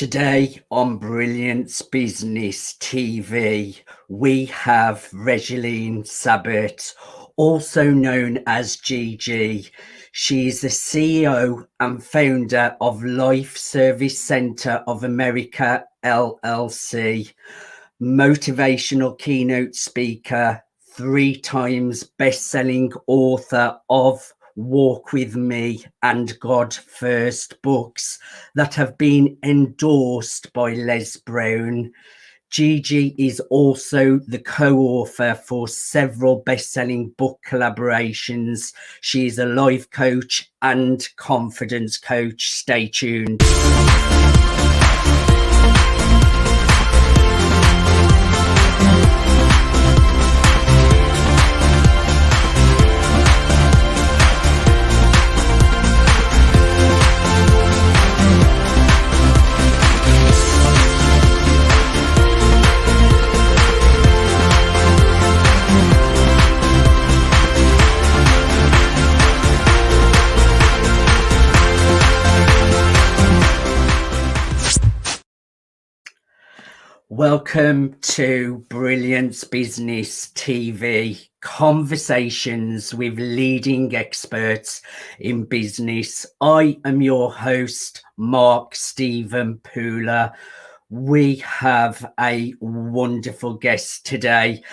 Today on Brilliance Business TV, we have Regeline Sabbat, also known as Gigi. She is the CEO and founder of Life Service Center of America, LLC, motivational keynote speaker, 3 times best-selling author of Walk With Me and God First books that have been endorsed by Les Brown. Gigi is also the co-author for several best-selling book collaborations. She is a life coach and confidence coach. Stay tuned. Welcome to Brilliance Business TV, conversations with leading experts in business. I am your host, Mark Stephen Pooler. We have a wonderful guest today,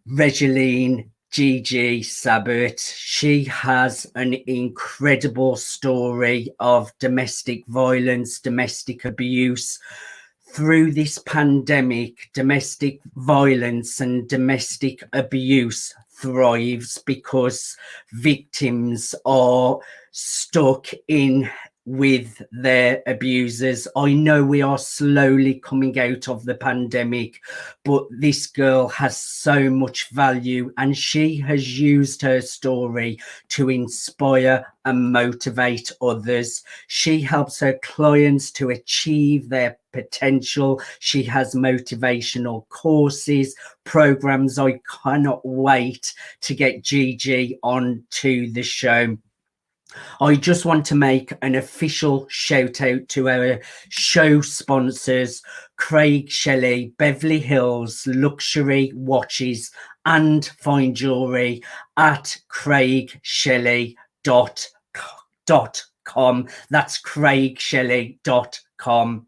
Regeline Gigi Sabbat. She has an incredible story of domestic violence, domestic abuse. Through this pandemic, domestic violence and domestic abuse thrives because victims are stuck in with their abusers. I know we are slowly coming out of the pandemic, but this girl has so much value, and she has used her story to inspire and motivate others. She helps her clients to achieve their potential. She has motivational courses, programs. I cannot wait to get Gigi onto the show. I just want to make an official shout out to our show sponsors, Craig Shelley, Beverly Hills Luxury Watches and Fine Jewelry at craigshelley.com. That's craigshelley.com.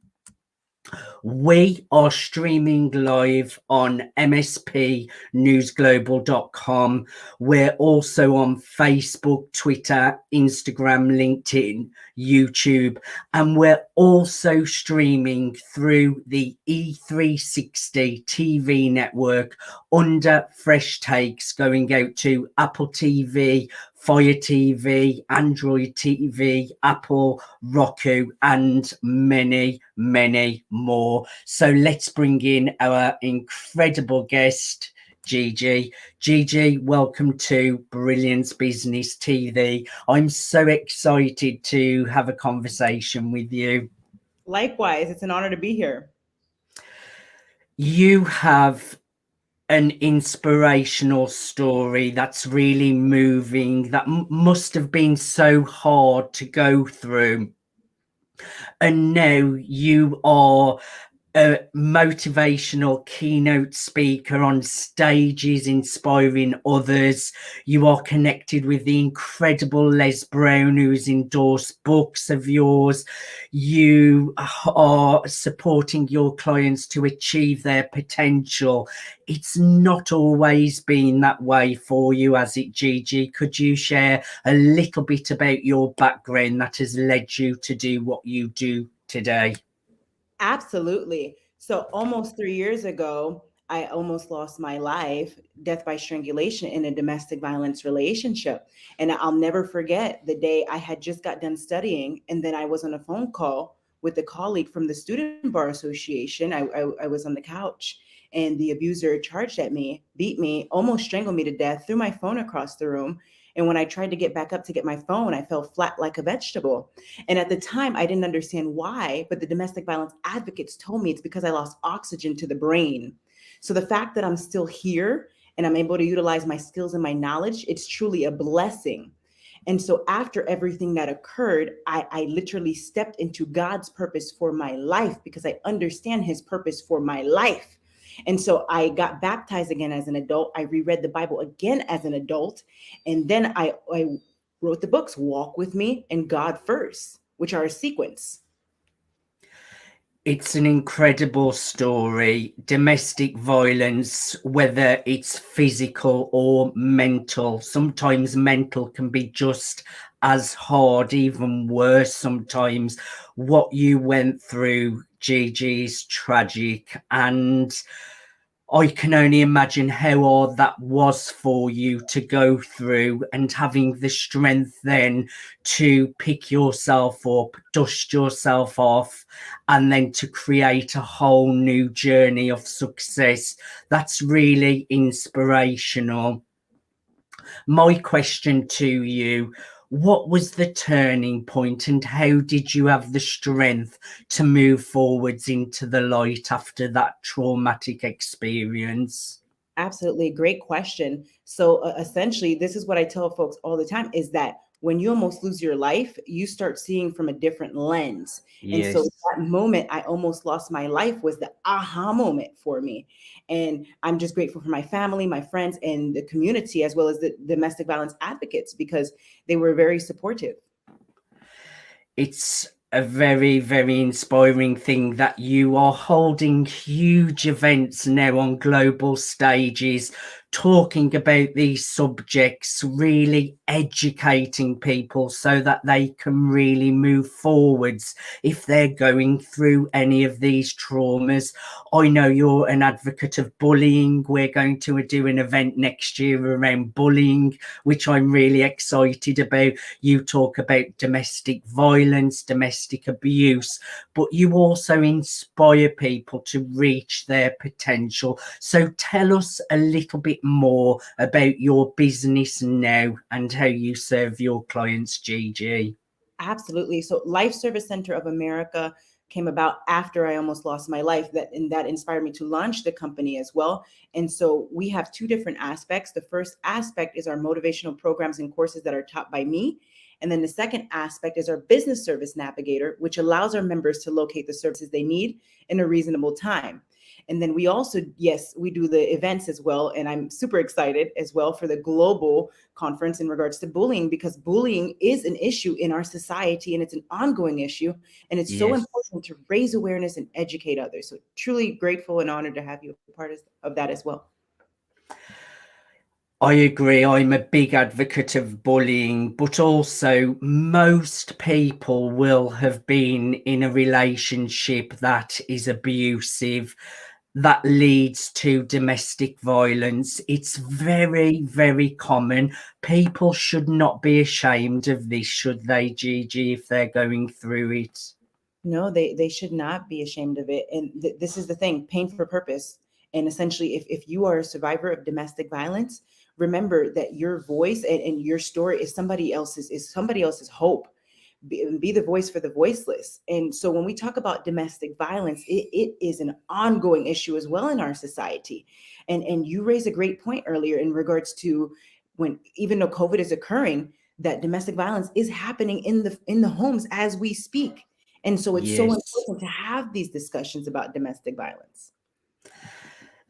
We are streaming live on MSP News Global.com. We're also on Facebook, Twitter, Instagram, LinkedIn, YouTube, and we're also streaming through the E360 TV network under Fresh Takes, going out to Apple TV, Fire TV, Android TV, Apple, Roku, and many, many more. So let's bring in our incredible guest, Gigi. Gigi, welcome to Brilliance Business TV. I'm so excited to have a conversation with you. Likewise, it's an honor to be here. You have an inspirational story that's really moving, that must have been so hard to go through. And now you are a motivational keynote speaker on stages, inspiring others. You are connected with the incredible Les Brown, who's endorsed books of yours. You are supporting your clients to achieve their potential. It's not always been that way for you, has it, Gigi? Could you share a little bit about your background that has led you to do what you do today? Absolutely. So almost 3 years ago, I almost lost my life, death by strangulation in a domestic violence relationship. And I'll never forget the day I had just got done studying. And then I was on a phone call with a colleague from the Student Bar Association. I was on the couch, and the abuser charged at me, beat me, almost strangled me to death, threw my phone across the room. And when I tried to get back up to get my phone, I fell flat like a vegetable. And at the time, I didn't understand why, but the domestic violence advocates told me it's because I lost oxygen to the brain. So the fact that I'm still here and I'm able to utilize my skills and my knowledge, it's truly a blessing. And so after everything that occurred, I literally stepped into God's purpose for my life because I understand his purpose for my life. And so I got baptized again as an adult. I reread the Bible again as an adult. And then I wrote the books, Walk With Me and God First, which are a sequence. It's an incredible story. Domestic violence, whether it's physical or mental, sometimes mental can be just as hard, even worse sometimes. What you went through, Gigi, is tragic, and I can only imagine how hard that was for you to go through, and having the strength then to pick yourself up, dust yourself off, and then to create a whole new journey of success. That's really inspirational. My question to you: what was the turning point, and how did you have the strength to move forwards into the light after that traumatic experience? Absolutely. Great question. So essentially, this is what I tell folks all the time is that when you almost lose your life, you start seeing from a different lens. And so Yes. that moment I almost lost my life was the aha moment for me. And I'm just grateful for my family, my friends, and the community, as well as the domestic violence advocates, because they were very supportive. It's a very, very inspiring thing that you are holding huge events now on global stages, talking about these subjects, really educating people so that they can really move forwards if they're going through any of these traumas. I know you're an advocate of bullying. We're going to do an event next year around bullying, which I'm really excited about. You talk about domestic violence, domestic abuse, but you also inspire people to reach their potential. So tell us a little bit more about your business now and how you serve your clients, Gigi. Absolutely. So Life Service Center of America came about after I almost lost my life, that inspired me to launch the company as well. And so we have two different aspects. The first aspect is our motivational programs and courses that are taught by me. And then the second aspect is our business service navigator, which allows our members to locate the services they need in a reasonable time. And then we also, yes, we do the events as well. And I'm super excited as well for the global conference in regards to bullying, because bullying is an issue in our society and it's an ongoing issue. And it's so Yes. important to raise awareness and educate others. So truly grateful and honored to have you a part of that as well. I agree. I'm a big advocate of bullying, but also most people will have been in a relationship that is abusive, that leads to domestic violence. It's very, very common. People should not be ashamed of this, should they, Gigi, if they're going through it? No, they should not be ashamed of it. And this is the thing, pain for purpose. And essentially, if you are a survivor of domestic violence, remember that your voice and your story is somebody else's hope. Be the voice for the voiceless. And so when we talk about domestic violence, it is an ongoing issue as well in our society. And you raised a great point earlier in regards to when, even though COVID is occurring, that domestic violence is happening in the homes as we speak. And so it's so Yes. important to have these discussions about domestic violence.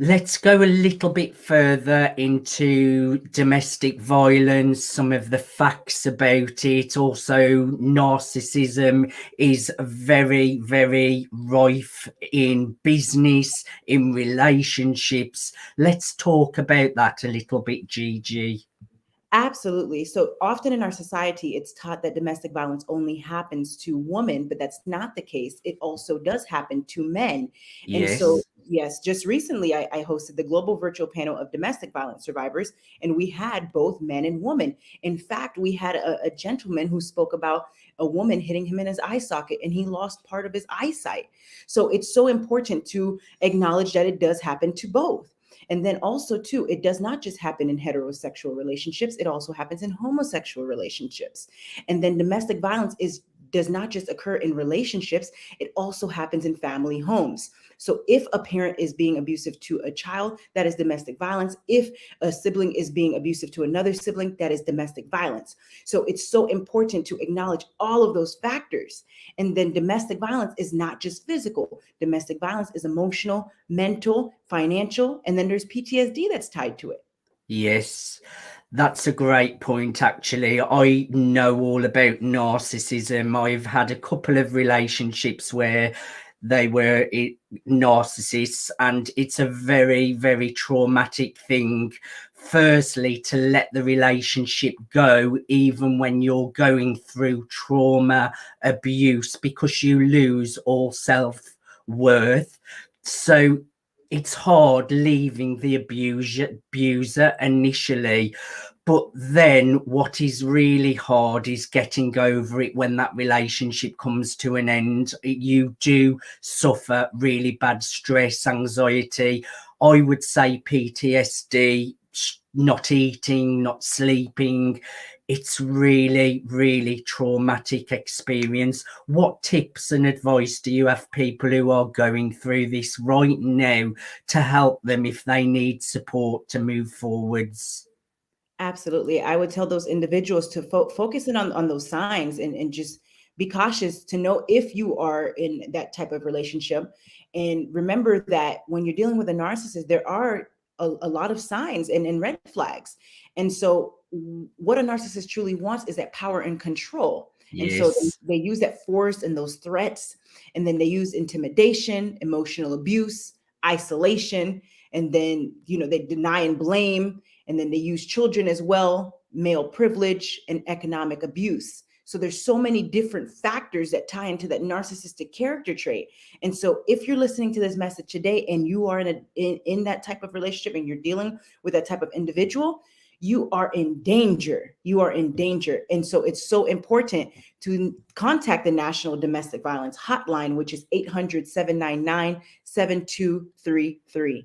Let's go a little bit further into domestic violence, some of the facts about it. Also, narcissism is very, very rife in business, in relationships. Let's talk about that a little bit, Gigi. Absolutely. So often in our society, it's taught that domestic violence only happens to women, but that's not the case. It also does happen to men. And so, Yes. yes, just recently, I hosted the global virtual panel of domestic violence survivors, and we had both men and women. In fact, we had a gentleman who spoke about a woman hitting him in his eye socket, and he lost part of his eyesight. So it's so important to acknowledge that it does happen to both. And then also, too, it does not just happen in heterosexual relationships, it also happens in homosexual relationships. And then domestic violence is does not just occur in relationships, it also happens in family homes. So if a parent is being abusive to a child, that is domestic violence. If a sibling is being abusive to another sibling, that is domestic violence. So it's so important to acknowledge all of those factors. And then domestic violence is not just physical. Domestic violence is emotional, mental, financial, and then there's PTSD that's tied to it. Yes, that's a great point, actually. I know all about narcissism. I've had a couple of relationships where they were narcissists, and it's a very, very traumatic thing. Firstly, to let the relationship go, even when you're going through trauma, abuse, because you lose all self-worth. So it's hard leaving the abuser initially, but then what is really hard is getting over it when that relationship comes to an end. You do suffer really bad stress, anxiety, I would say PTSD, not eating, not sleeping. It's really, really traumatic experience. What tips and advice do you have people who are going through this right now to help them if they need support to move forwards? Absolutely. I would tell those individuals to focus in on those signs and just be cautious to know if you are in that type of relationship. And remember that when you're dealing with a narcissist, there are a lot of signs and red flags. And so what a narcissist truly wants is that power and control. And so Yes. they use that force and those threats, and then they use intimidation, emotional abuse, isolation, and then, they deny and blame. And then they use children as well, male privilege, and economic abuse. So there's so many different factors that tie into that narcissistic character trait. And so if you're listening to this message today and you are in that type of relationship and you're dealing with that type of individual, you are in danger. You are in danger. And so it's so important to contact the National Domestic Violence Hotline, which is 800-799-7233.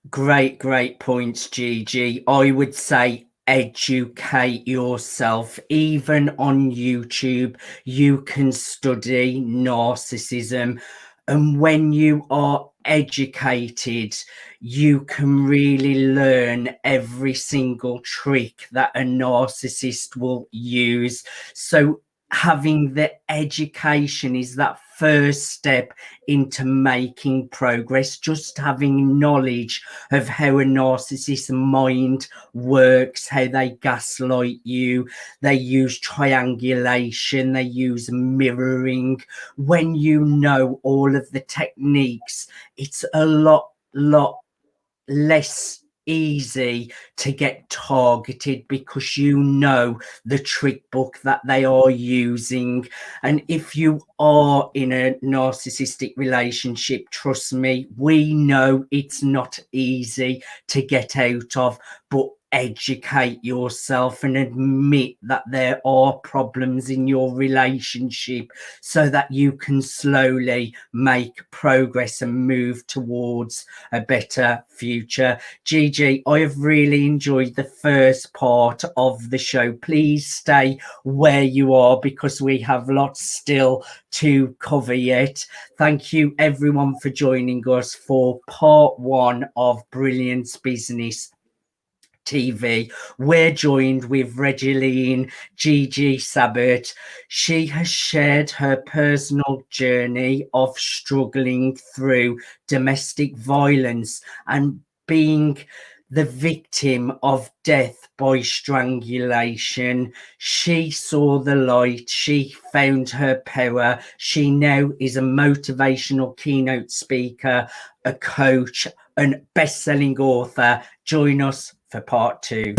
Great points, Gigi. I would say educate yourself. Even on YouTube, you can study narcissism. And when you are educated, you can really learn every single trick that a narcissist will use. So having the education is that first step into making progress. Just having knowledge of how a narcissist's mind works, how they gaslight you, they use triangulation, they use mirroring. When you know all of the techniques, it's a lot less easy to get targeted because you know the trick book that they are using. And if you are in a narcissistic relationship, trust me, we know it's not easy to get out of, but educate yourself and admit that there are problems in your relationship so that you can slowly make progress and move towards a better future. Gigi, I have really enjoyed the first part of the show. Please stay where you are because we have lots still to cover yet. Thank you everyone for joining us for part one of Brilliance Business TV. We're joined with Regeline Sabbat. She has shared her personal journey of struggling through domestic violence and being the victim of death by strangulation. She saw the light. She found her power. She now is a motivational keynote speaker, a coach, and best-selling author. Join us for part two.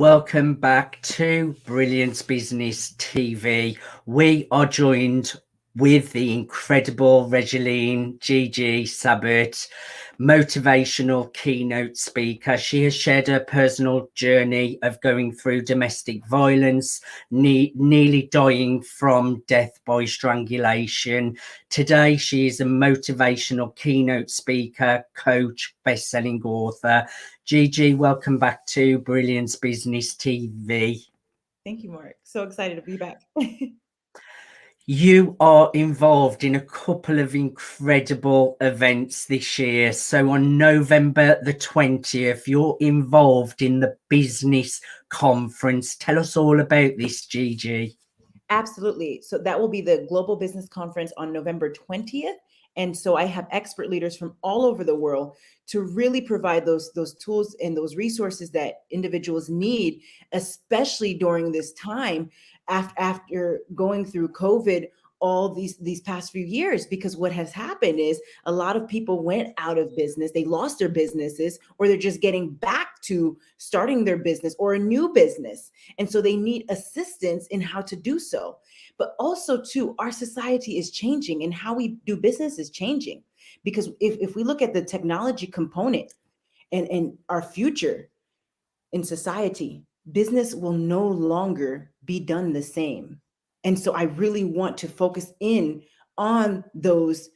Welcome back to Brilliance Business TV. We are joined with the incredible Regeline Gigi Sabbat, motivational keynote speaker. She has shared her personal journey of going through domestic violence, nearly dying from death by strangulation. Today, she is a motivational keynote speaker, coach, best-selling author. Gigi, welcome back to Brilliance Business TV. Thank you, Mark. So excited to be back. You are involved in a couple of incredible events this year. So on November the 20th, you're involved in the business conference. Tell us all about this, Gigi. Absolutely. So that will be the Global Business Conference on November 20th. And so I have expert leaders from all over the world to really provide those tools and those resources that individuals need, especially during this time after going through COVID all these past few years. Because what has happened is a lot of people went out of business, they lost their businesses, or they're just getting back to starting their business or a new business. And so they need assistance in how to do so. But also, too, our society is changing and how we do business is changing. Because if we look at the technology component and our future in society, business will no longer be done the same. And so I really want to focus in on those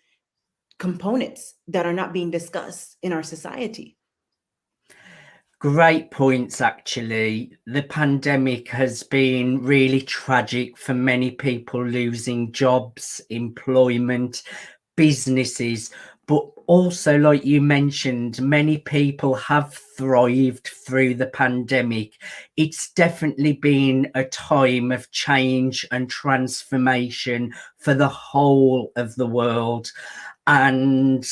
components that are not being discussed in our society. Great points, actually. The pandemic has been really tragic for many people, losing jobs, employment, businesses, but also, like you mentioned, many people have thrived through the pandemic. It's definitely been a time of change and transformation for the whole of the world. And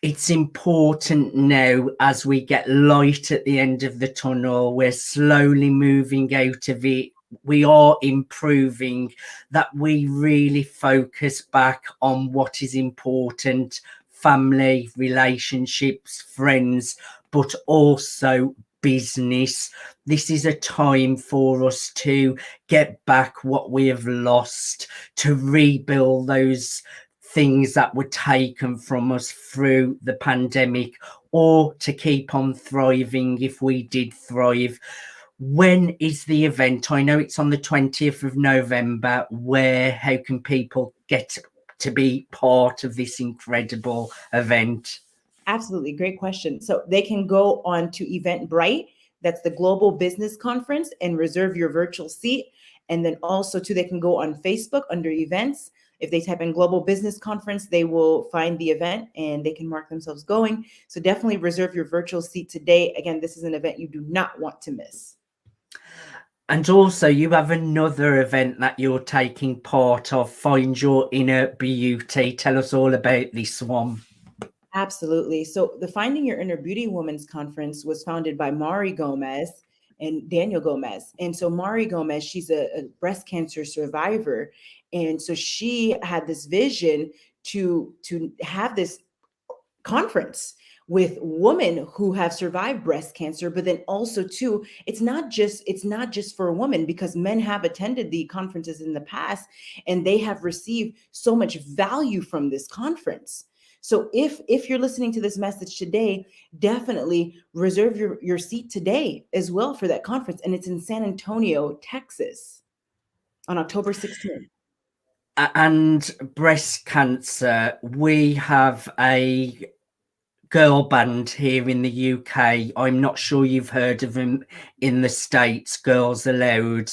it's important now, as we get light at the end of the tunnel, we're slowly moving out of it, we are improving, that we really focus back on what is important: family, relationships, friends, but also business. This is a time for us to get back what we have lost, to rebuild those things that were taken from us through the pandemic, or to keep on thriving if we did thrive. When is the event? I know it's on the 20th of November. How can people get to be part of this incredible event? Absolutely. Great question. So they can go on to Eventbrite, that's the Global Business Conference, and reserve your virtual seat. And then also too, they can go on Facebook under events. If they type in Global Business Conference, they will find the event and they can mark themselves going. So definitely reserve your virtual seat today. Again, this is an event you do not want to miss. And also, you have another event that you're taking part of, Find Your Inner Beauty. Tell us all about this one. Absolutely. So the Finding Your Inner Beauty Women's Conference was founded by Mari Gomez and Daniel Gomez. And so Mari Gomez, she's a breast cancer survivor. And so she had this vision to have this conference with women who have survived breast cancer, but then also too, it's not just for a woman, because men have attended the conferences in the past and they have received so much value from this conference. So if you're listening to this message today, definitely reserve your seat today as well for that conference. And it's in San Antonio, Texas on October 16th. And breast cancer, we have a girl band here in the UK. I'm not sure you've heard of them in the States, Girls Aloud.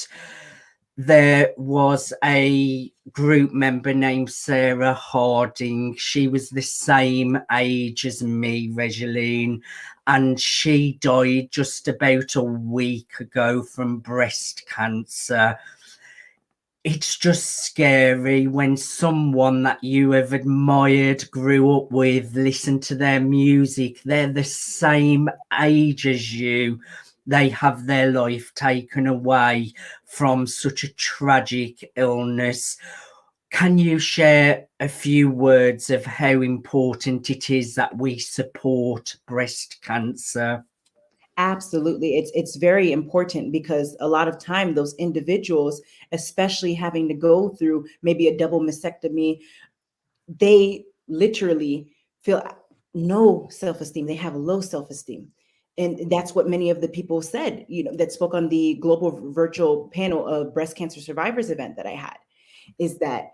There was a group member named Sarah Harding. She was the same age as me, Regeline, and she died just about a week ago from breast cancer. It's just scary when someone that you have admired, grew up with, listened to their music, they're the same age as you, they have their life taken away from such a tragic illness. Can you share a few words of how important it is that we support breast cancer? Absolutely. It's very important because a lot of time those individuals, especially having to go through maybe a double mastectomy, they literally feel no self-esteem. They have low self-esteem. And that's what many of the people said, that spoke on the global virtual panel of breast cancer survivors event that I had, is that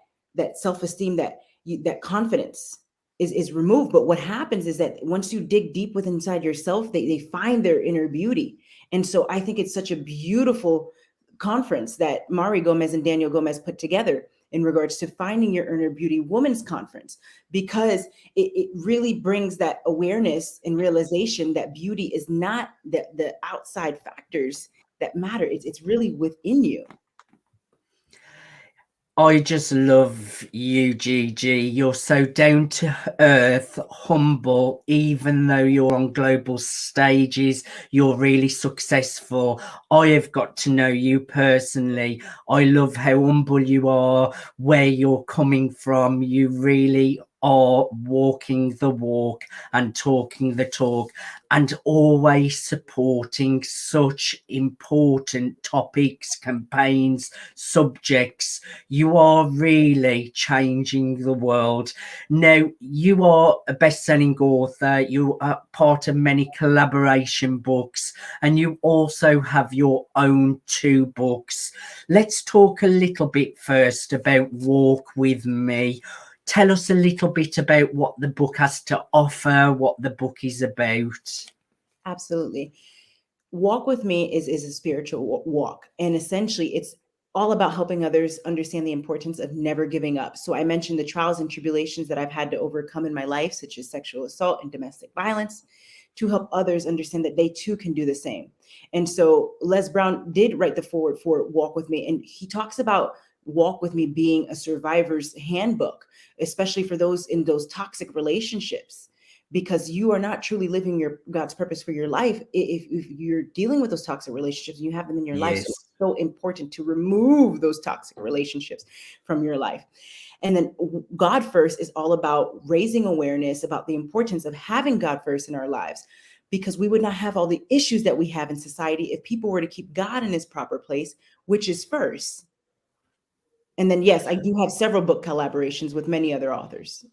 self-esteem, that confidence is removed. But what happens is that once you dig deep within inside yourself, they find their inner beauty. And so I think it's such a beautiful conference that Mari Gomez and Daniel Gomez put together in regards to finding your inner beauty women's conference, because it really brings that awareness and realization that beauty is not the outside factors that matter. It's really within you. I just love you, Gigi. You're so down to earth, humble, even though you're on global stages, you're really successful. I have got to know you personally. I love how humble you are, where you're coming from. You really are walking the walk and talking the talk, and always supporting such important topics, campaigns, subjects. You are really changing the world. Now, you are a best-selling author. You are part of many collaboration books, and you also have your own 2 books. Let's talk a little bit first about Walk With Me. Tell us a little bit about what the book has to offer, what the book is about. Absolutely. Walk With Me is a spiritual walk. And essentially, it's all about helping others understand the importance of never giving up. So I mentioned the trials and tribulations that I've had to overcome in my life, such as sexual assault and domestic violence, to help others understand that they too can do the same. And so Les Brown did write the foreword for Walk With Me. And he talks about Walk With Me being a survivor's handbook, especially for those in those toxic relationships, because you are not truly living your God's purpose for your life if you're dealing with those toxic relationships and you have them in your life. So it's so important to remove those toxic relationships from your life. And then God First is all about raising awareness about the importance of having God first in our lives, because we would not have all the issues that we have in society if people were to keep God in his proper place, which is first. And then, yes, I do have several book collaborations with many other authors.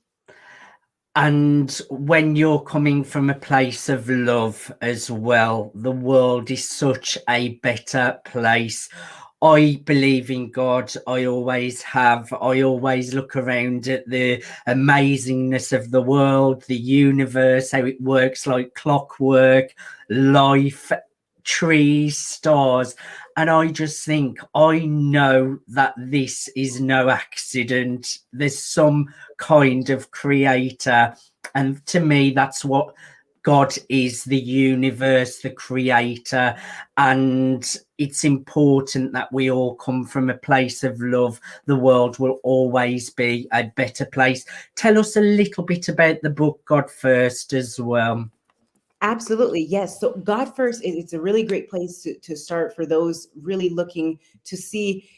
And when you're coming from a place of love as well, the world is such a better place. I believe in God. I always have. I always look around at the amazingness of the world, the universe, how it works like clockwork, life, trees, stars. And I just think, I know that this is no accident. There's some kind of creator. And to me, that's what God is, the universe, the creator. And it's important that we all come from a place of love. The world will always be a better place. Tell us a little bit about the book God First as well. Absolutely. Yes. So God First, it's a really great place to start for those really looking to see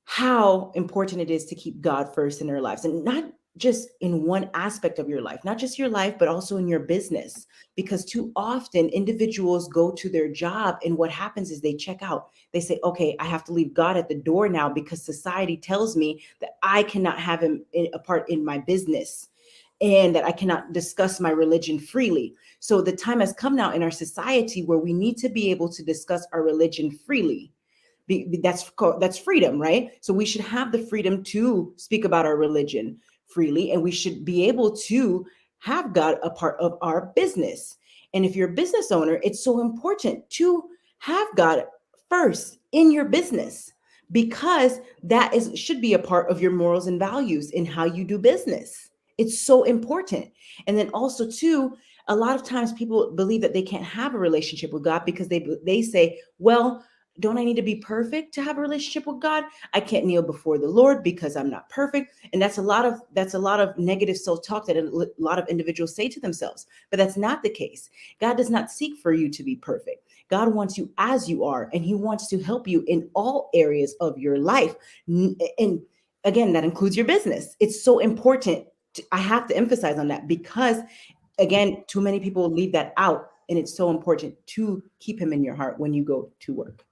how important it is to keep God first in their lives, and not just in one aspect of your life, not just your life, but also in your business. Because too often individuals go to their job and what happens is they check out. They say, okay, I have to leave God at the door now because society tells me that I cannot have him a part in my business and that I cannot discuss my religion freely. So the time has come now in our society where we need to be able to discuss our religion freely. That's freedom, right? So we should have the freedom to speak about our religion freely, and we should be able to have God a part of our business. And if you're a business owner, it's so important to have God first in your business, because that should be a part of your morals and values in how you do business. It's so important. And then also too, a lot of times people believe that they can't have a relationship with God because they say, well, don't I need to be perfect to have a relationship with God? I can't kneel before the Lord because I'm not perfect. And that's a lot of negative self-talk that a lot of individuals say to themselves. But that's not the case. God does not seek for you to be perfect. God wants you as you are, and he wants to help you in all areas of your life. And again, that includes your business. It's so important. I have to emphasize on that because, again, too many people leave that out And it's so important to keep him in your heart when you go to work.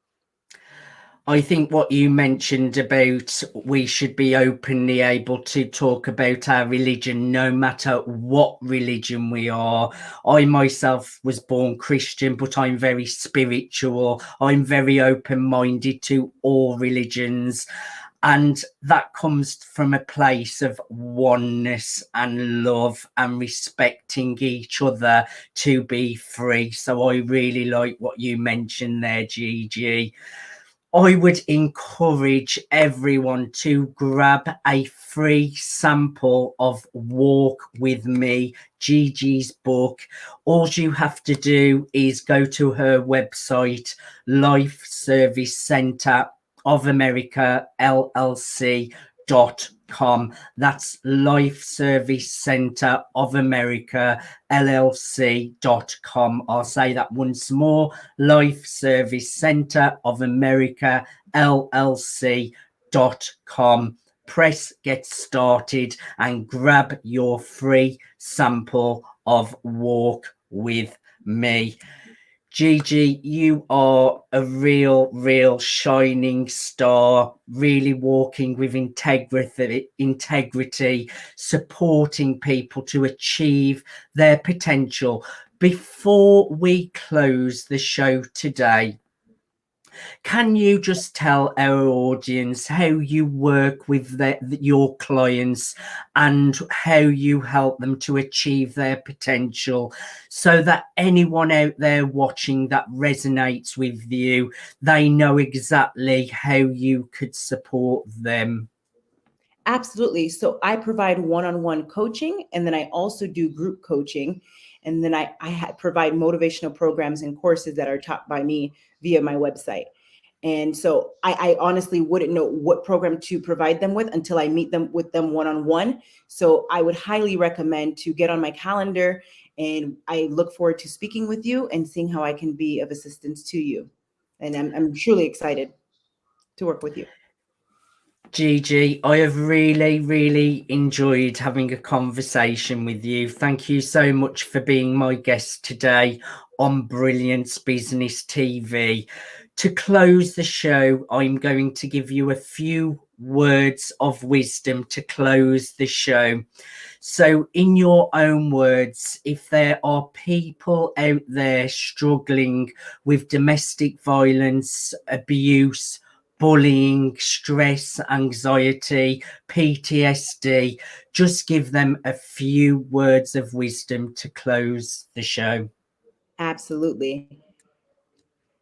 I think what you mentioned about we should be openly able to talk about our religion, no matter what religion we are. I myself was born Christian, but I'm very spiritual. I'm very open-minded to all religions. And that comes from a place of oneness and love and respecting each other to be free. So I really like what you mentioned there, Gigi. I would encourage everyone to grab a free sample of Walk With Me, Gigi's book. All you have to do is go to her website, Life Service Center of America, LLC.com. That's Life Service Center of America, LLC.com. I'll say that once more, Life Service Center of America, LLC.com. Press get started and grab your free sample of Walk With Me. Gigi, you are a real shining star, really walking with integrity, supporting people to achieve their potential. Before we close the show today, can you just tell our audience how you work with your clients and how you help them to achieve their potential, so that anyone out there watching that resonates with you, they know exactly how you could support them? Absolutely. So I provide one-on-one coaching, and then I also do group coaching. And then I provide motivational programs and courses that are taught by me via my website. And so I honestly wouldn't know what program to provide them with until I meet them with them one-on-one. So I would highly recommend to get on my calendar, and I look forward to speaking with you and seeing how I can be of assistance to you. And I'm truly excited to work with you. Gigi, I have really enjoyed having a conversation with you. Thank you so much for being my guest today on Brilliance Business TV. To close the show, I'm going to give you a few words of wisdom to close the show. So in your own words, if there are people out there struggling with domestic violence, abuse, bullying, stress, anxiety, PTSD, just give them a few words of wisdom to close the show. Absolutely.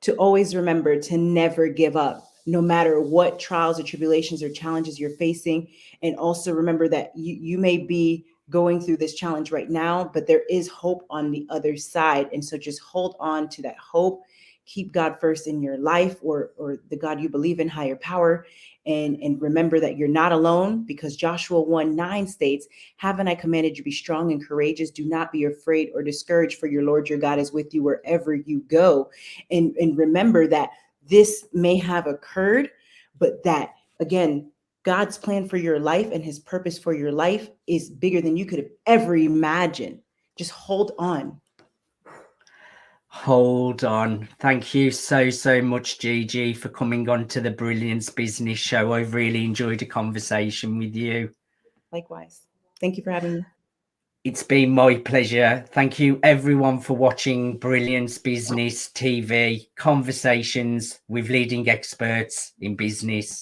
To always remember to never give up, no matter what trials or tribulations or challenges you're facing. And also remember that you may be going through this challenge right now, but there is hope on the other side. And so just hold on to that hope. Keep God first in your life, or the God you believe in, higher power. And remember that you're not alone, because Joshua 1:9 states, haven't I commanded you be strong and courageous? Do not be afraid or discouraged, for your Lord your God is with you wherever you go. And remember that this may have occurred, but that, again, God's plan for your life and his purpose for your life is bigger than you could have ever imagined. Just hold on. Hold on. Thank you so much, Gigi, for coming on to the Brilliance Business Show. I've really enjoyed a conversation with you. Likewise. Thank you for having me. It's been my pleasure. Thank you, everyone, for watching Brilliance Business TV, conversations with leading experts in business.